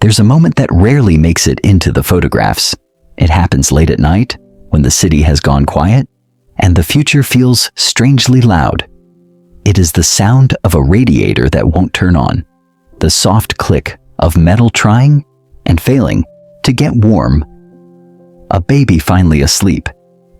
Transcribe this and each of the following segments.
There's a moment that rarely makes it into the photographs. It happens late at night, when the city has gone quiet, and the future feels strangely loud. It is the sound of a radiator that won't turn on, the soft click of metal trying and failing to get warm, a baby finally asleep,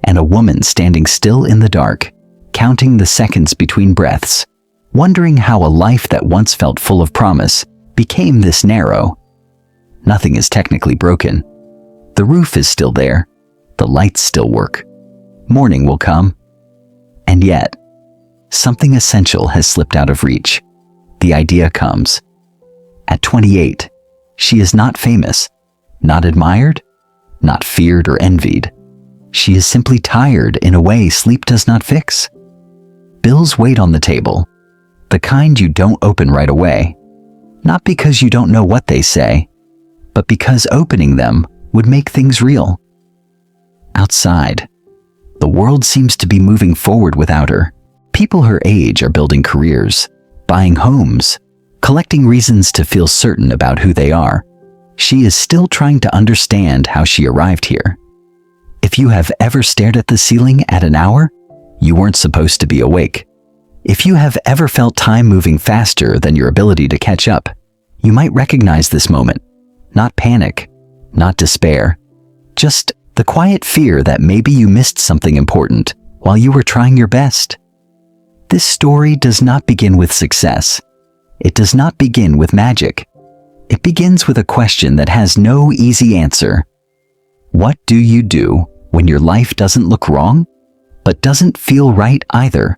and a woman standing still in the dark, counting the seconds between breaths, wondering how a life that once felt full of promise became this narrow. Nothing is technically broken. The roof is still there. The lights still work. Morning will come. And yet, something essential has slipped out of reach. The idea comes. At 28, she is not famous, not admired, not feared or envied. She is simply tired in a way sleep does not fix. Bills wait on the table, the kind you don't open right away, not because you don't know what they say, but because opening them would make things real. Outside, the world seems to be moving forward without her. People her age are building careers, buying homes, collecting reasons to feel certain about who they are. She is still trying to understand how she arrived here. If you have ever stared at the ceiling at an hour, you weren't supposed to be awake. If you have ever felt time moving faster than your ability to catch up, you might recognize this moment. Not panic, not despair, just the quiet fear that maybe you missed something important while you were trying your best. This story does not begin with success. It does not begin with magic. It begins with a question that has no easy answer. What do you do when your life doesn't look wrong, but doesn't feel right either?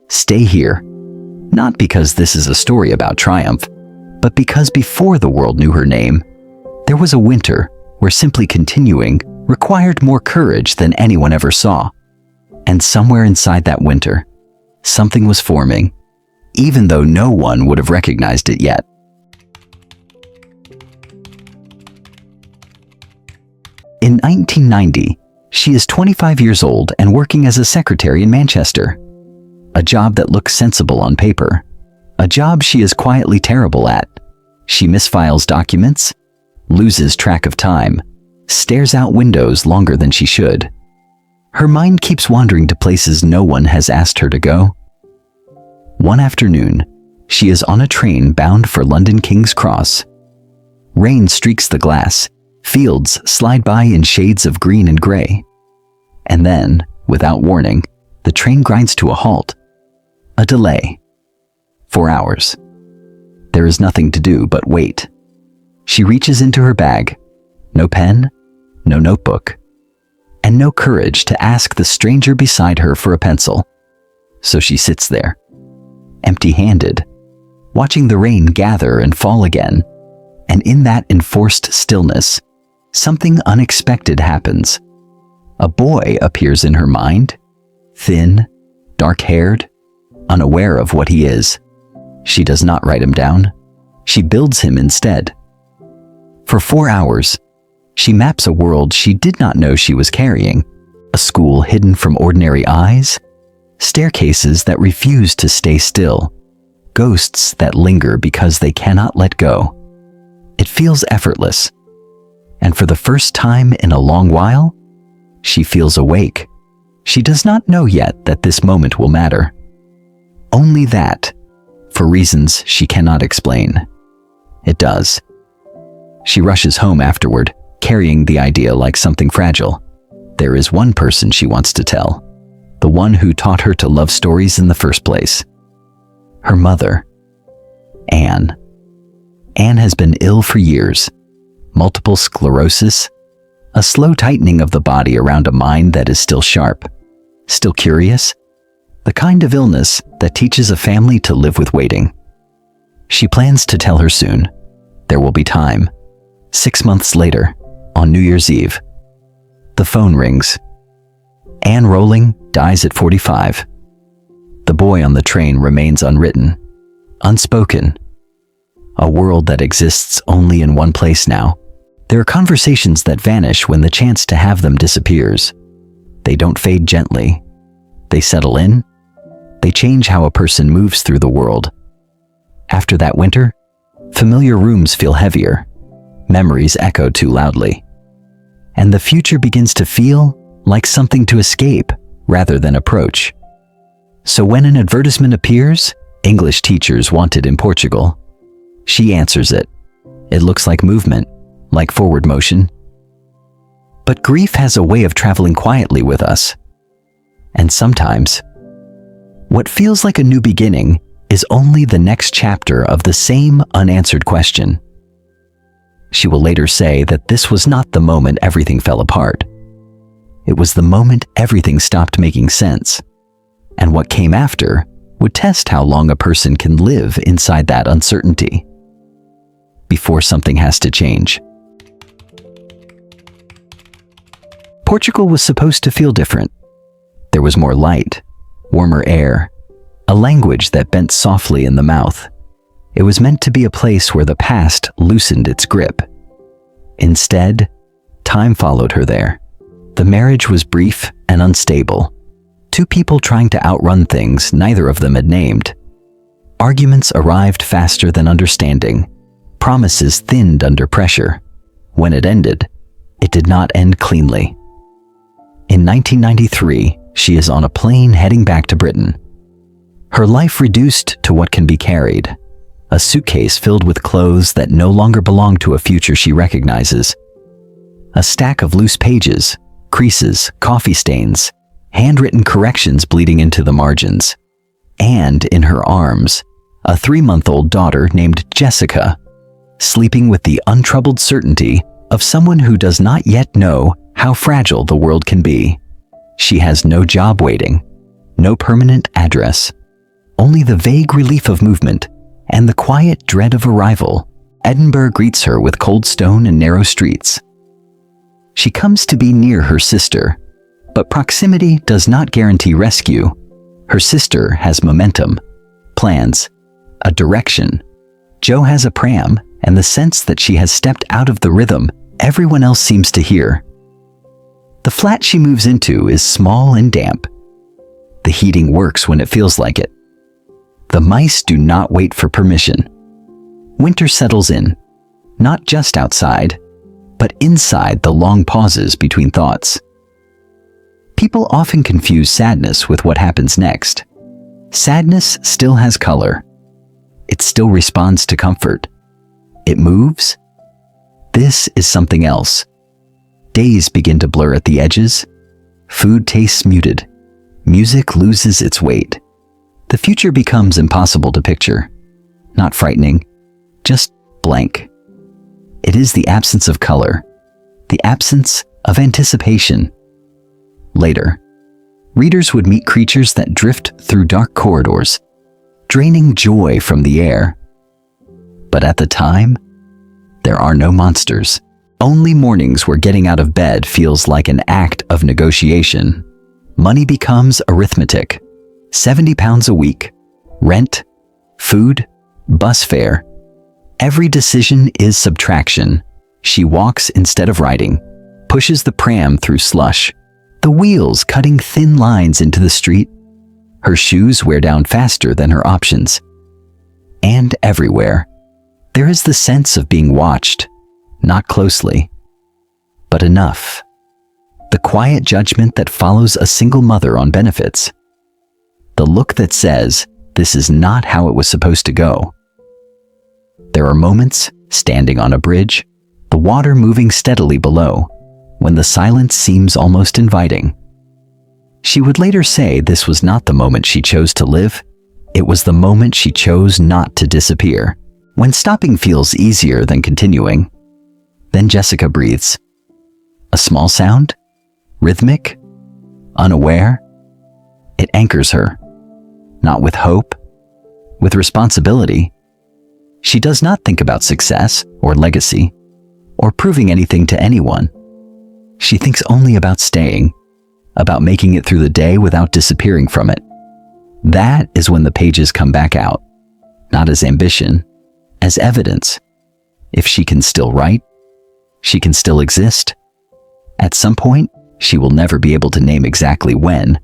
Stay here, not because this is a story about triumph, but because before the world knew her name, there was a winter where simply continuing required more courage than anyone ever saw. And somewhere inside that winter, something was forming, even though no one would have recognized it yet. In 1990, she is 25 years old and working as a secretary in Manchester. A job that looks sensible on paper. A job she is quietly terrible at. She misfiles documents, loses track of time, stares out windows longer than she should. Her mind keeps wandering to places no one has asked her to go. One afternoon, she is on a train bound for London King's Cross. Rain streaks the glass. Fields slide by in shades of green and gray. And then, without warning, the train grinds to a halt. A delay. 4 hours. There is nothing to do but wait. She reaches into her bag. No pen, no notebook, and no courage to ask the stranger beside her for a pencil. So she sits there, empty-handed, watching the rain gather and fall again. And in that enforced stillness, something unexpected happens. A boy appears in her mind, thin, dark-haired, unaware of what he is. She does not write him down. She builds him instead. For 4 hours, she maps a world she did not know she was carrying. A school hidden from ordinary eyes, staircases that refuse to stay still, ghosts that linger because they cannot let go. It feels effortless. And for the first time in a long while, she feels awake. She does not know yet that this moment will matter. Only that, for reasons she cannot explain. It does. She rushes home afterward, carrying the idea like something fragile. There is one person she wants to tell, the one who taught her to love stories in the first place. Her mother, Anne. Anne has been ill for years. Multiple sclerosis, a slow tightening of the body around a mind that is still sharp, still curious, the kind of illness that teaches a family to live with waiting. She plans to tell her soon. There will be time. 6 months later, on New Year's Eve, the phone rings. Anne Rowling dies at 45. The boy on the train remains unwritten, unspoken. A world that exists only in one place now. There are conversations that vanish when the chance to have them disappears. They don't fade gently. They settle in. They change how a person moves through the world. After that winter, familiar rooms feel heavier. memories echo too loudly. And the future begins to feel like something to escape rather than approach. So when an advertisement appears, English teachers wanted in Portugal, she answers it. It looks like movement, like forward motion. But grief has a way of traveling quietly with us. And sometimes, what feels like a new beginning is only the next chapter of the same unanswered question. She will later say that this was not the moment everything fell apart. It was the moment everything stopped making sense. And what came after would test how long a person can live inside that uncertainty before something has to change. Portugal was supposed to feel different. There was more light, warmer air, a language that bent softly in the mouth. It was meant to be a place where the past loosened its grip. Instead, time followed her there. The marriage was brief and unstable. Two people trying to outrun things neither of them had named. Arguments arrived faster than understanding. Promises thinned under pressure. When it ended, it did not end cleanly. In 1993, she is on a plane heading back to Britain. Her life reduced to what can be carried. A suitcase filled with clothes that no longer belong to a future she recognizes. A stack of loose pages, creases, coffee stains, handwritten corrections bleeding into the margins. And in her arms, a 3-month-old daughter named Jessica, sleeping with the untroubled certainty of someone who does not yet know how fragile the world can be. She has no job waiting, no permanent address, only the vague relief of movement and the quiet dread of arrival. Edinburgh greets her with cold stone and narrow streets. She comes to be near her sister, but proximity does not guarantee rescue. Her sister has momentum, plans, a direction. Jo has a pram and the sense that she has stepped out of the rhythm everyone else seems to hear. The flat she moves into is small and damp. The heating works when it feels like it. The mice do not wait for permission. Winter settles in, not just outside, but inside the long pauses between thoughts. People often confuse sadness with what happens next. Sadness still has color. It still responds to comfort. It moves. This is something else. Days begin to blur at the edges. Food tastes muted. Music loses its weight. The future becomes impossible to picture. Not frightening, just blank. It is the absence of color, the absence of anticipation. Later, readers would meet creatures that drift through dark corridors, draining joy from the air. But at the time, there are no monsters. Only mornings where getting out of bed feels like an act of negotiation. Money becomes arithmetic. £70 a week, rent, food, bus fare. Every decision is subtraction. She walks instead of riding, pushes the pram through slush, the wheels cutting thin lines into the street. Her shoes wear down faster than her options. And everywhere, there is the sense of being watched, not closely, but enough. The quiet judgment that follows a single mother on benefits. The look that says, this is not how it was supposed to go. There are moments, standing on a bridge, the water moving steadily below, when the silence seems almost inviting. She would later say this was not the moment she chose to live, it was the moment she chose not to disappear. When stopping feels easier than continuing, then Jessica breathes. A small sound, rhythmic, unaware. It anchors her, not with hope, with responsibility. She does not think about success or legacy or proving anything to anyone. She thinks only about staying, about making it through the day without disappearing from it. That is when the pages come back out, not as ambition, as evidence. If she can still write, she can still exist. At some point, she will never be able to name exactly when.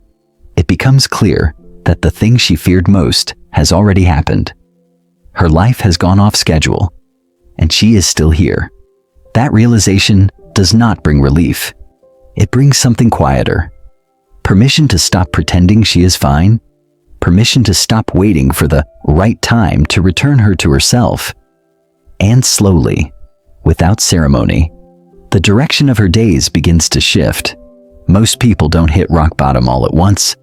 It becomes clear that the thing she feared most has already happened. Her life has gone off schedule, and she is still here, That realization does not bring relief. It brings something quieter. Permission to stop pretending she is fine. Permission to stop waiting for the right time to return her to herself. And slowly, without ceremony, the direction of her days begins to shift. Most people don't hit rock bottom all at once.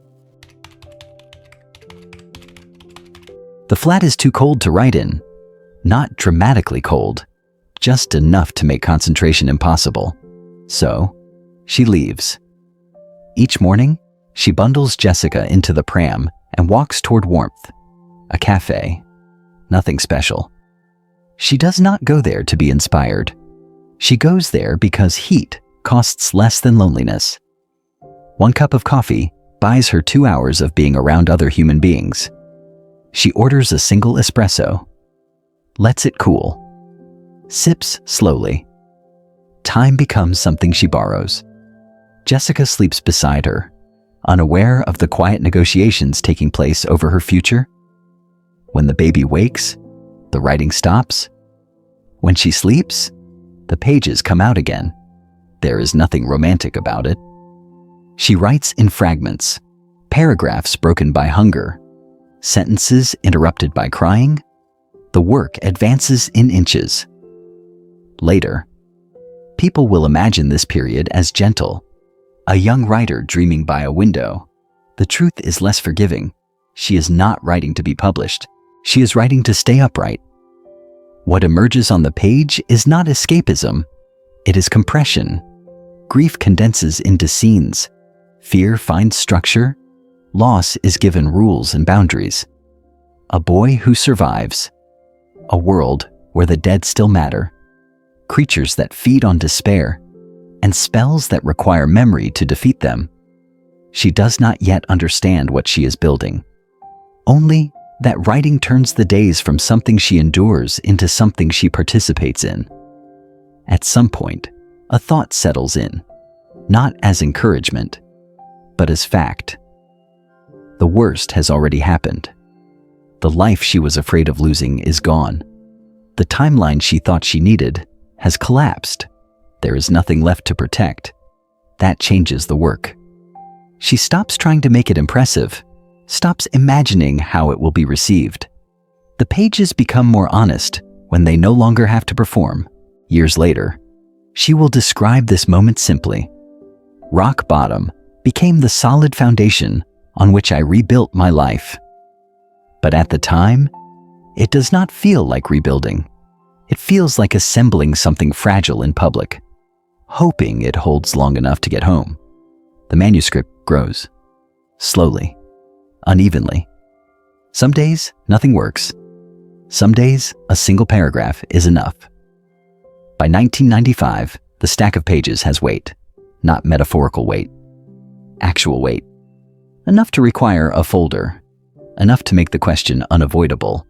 The flat is too cold to write in. Not dramatically cold, just enough to make concentration impossible. So, she leaves. Each morning, she bundles Jessica into the pram and walks toward warmth. A cafe. Nothing special. She does not go there to be inspired. She goes there because heat costs less than loneliness. 1 cup of coffee buys her 2 hours of being around other human beings. She orders a single espresso, lets it cool, sips slowly. Time becomes something she borrows. Jessica sleeps beside her, unaware of the quiet negotiations taking place over her future. When the baby wakes, the writing stops. When she sleeps, the pages come out again. There is nothing romantic about it. She writes in fragments, paragraphs broken by hunger, sentences interrupted by crying. The work advances in inches. Later, people will imagine this period as gentle. A young writer dreaming by a window. The truth is less forgiving. She is not writing to be published. She is writing to stay upright. What emerges on the page is not escapism. It is compression. Grief condenses into scenes. Fear finds structure. Loss is given rules and boundaries. A boy who survives. A world where the dead still matter. Creatures that feed on despair. And spells that require memory to defeat them. She does not yet understand what she is building. Only that writing turns the days from something she endures into something she participates in. At some point, a thought settles in, not as encouragement, but as fact. The worst has already happened. The life she was afraid of losing is gone. The timeline she thought she needed has collapsed. There is nothing left to protect. That changes the work. She stops trying to make it impressive, stops imagining how it will be received. The pages become more honest when they no longer have to perform. Years later, she will describe this moment simply. Rock bottom became the solid foundation on which I rebuilt my life. But at the time, it does not feel like rebuilding. It feels like assembling something fragile in public, hoping it holds long enough to get home. The manuscript grows, slowly, unevenly. Some days, nothing works. Some days, a single paragraph is enough. By 1995, the stack of pages has weight, not metaphorical weight, actual weight. Enough to require a folder, enough to make the question unavoidable.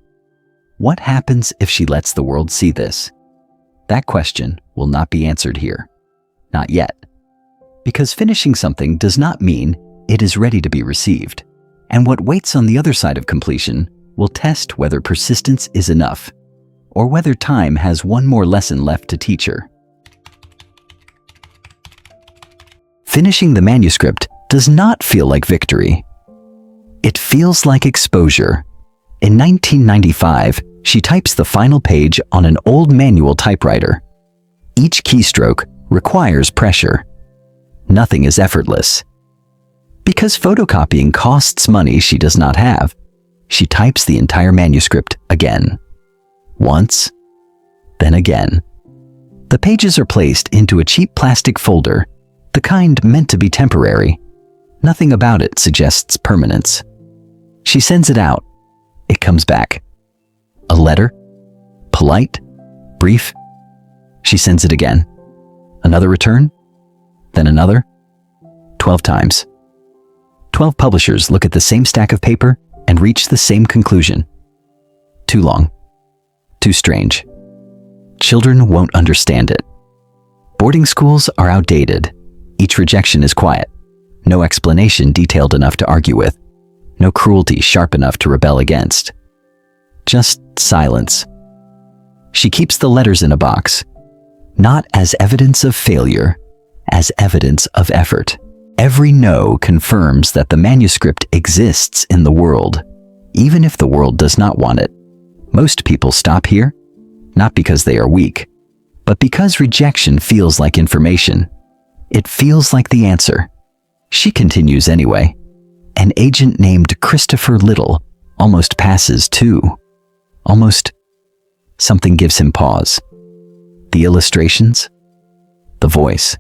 What happens if she lets the world see this? That question will not be answered here. Not yet. Because finishing something does not mean it is ready to be received. And what waits on the other side of completion will test whether persistence is enough, or whether time has one more lesson left to teach her. Finishing the manuscript does not feel like victory. It feels like exposure. In 1995, she types the final page on an old manual typewriter. Each keystroke requires pressure. Nothing is effortless. Because photocopying costs money she does not have, she types the entire manuscript again. Once, then again. The pages are placed into a cheap plastic folder, the kind meant to be temporary. Nothing about it suggests permanence. She sends it out. It comes back. A letter? Polite? Brief? She sends it again. Another return? Then another? 12 times. 12 publishers look at the same stack of paper and reach the same conclusion. Too long. Too strange. Children won't understand it. Boarding schools are outdated. Each rejection is quiet. No explanation detailed enough to argue with. No cruelty sharp enough to rebel against. Just silence. She keeps the letters in a box. not as evidence of failure, as evidence of effort. Every no confirms that the manuscript exists in the world, even if the world does not want it. Most people stop here, not because they are weak, but because rejection feels like information. It feels like the answer. She continues anyway. An agent named Christopher Little almost passes too. Almost. Something gives him pause. The illustrations? The voice.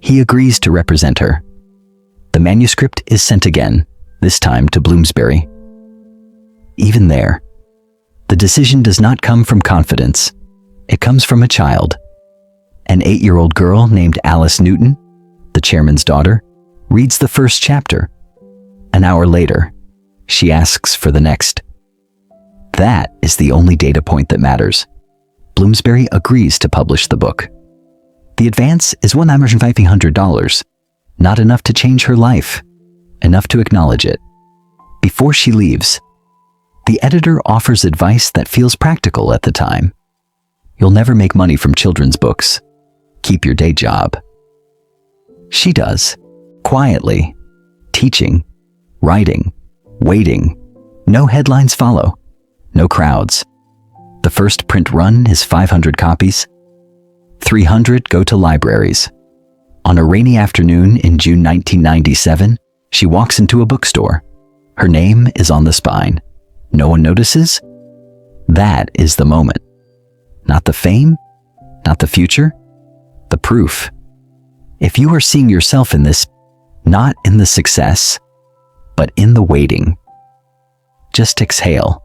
He agrees to represent her. The manuscript is sent again, this time to Bloomsbury. Even there, the decision does not come from confidence. It comes from a child. An 8-year-old girl named Alice Newton, the chairman's daughter, reads the first chapter. An hour later, she asks for the next. That is the only data point that matters. Bloomsbury agrees to publish the book. The advance is $1,500, not enough to change her life, enough to acknowledge it. Before she leaves, the editor offers advice that feels practical at the time. You'll never make money from children's books. Keep your day job. She does, quietly, teaching, writing, waiting. No headlines follow, no crowds. The first print run is 500 copies. 300 go to libraries. On a rainy afternoon in June 1997, she walks into a bookstore. Her name is on the spine. No one notices? That is the moment. Not the fame, not the future, the proof. If you are seeing yourself in this, not in the success, but in the waiting, just exhale.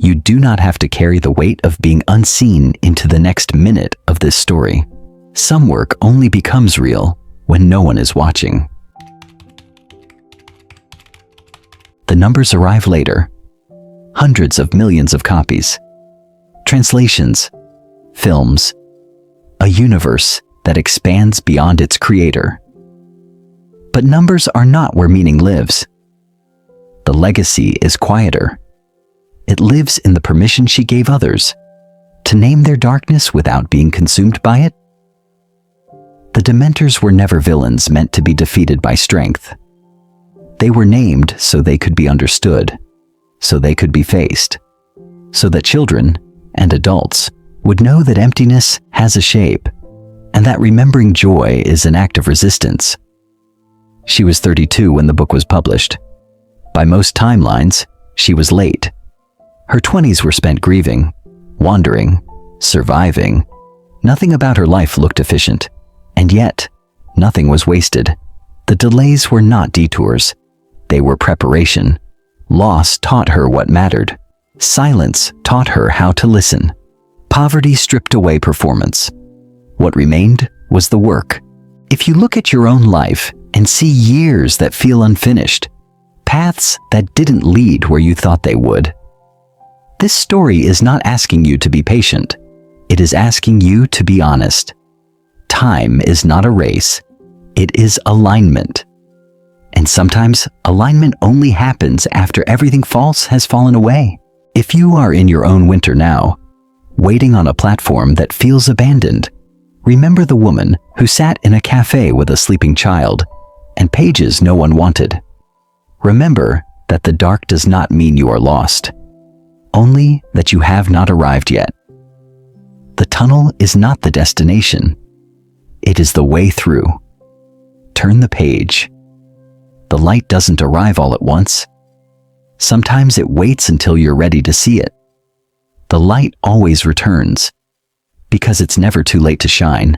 You do not have to carry the weight of being unseen into the next minute of this story. Some work only becomes real when no one is watching. The numbers arrive later. Hundreds of millions of copies. Translations, films, a universe that expands beyond its creator. But numbers are not where meaning lives. The legacy is quieter. It lives in the permission she gave others to name their darkness without being consumed by it. The Dementors were never villains meant to be defeated by strength. They were named so they could be understood, so they could be faced, so that children and adults would know that emptiness has a shape, and that remembering joy is an act of resistance. She was 32 when the book was published. By most timelines, she was late. Her 20s were spent grieving, wandering, surviving. Nothing about her life looked efficient, and yet, nothing was wasted. The delays were not detours. They were preparation. Loss taught her what mattered. Silence taught her how to listen. Poverty stripped away performance. What remained was the work. If you look at your own life and see years that feel unfinished, paths that didn't lead where you thought they would, this story is not asking you to be patient. It is asking you to be honest. Time is not a race. It is alignment. And sometimes alignment only happens after everything false has fallen away. If you are in your own winter now, waiting on a platform that feels abandoned, remember the woman who sat in a cafe with a sleeping child and pages no one wanted. Remember that the dark does not mean you are lost, only that you have not arrived yet. The tunnel is not the destination. It is the way through. Turn the page. The light doesn't arrive all at once. Sometimes it waits until you're ready to see it. The light always returns, because it's never too late to shine.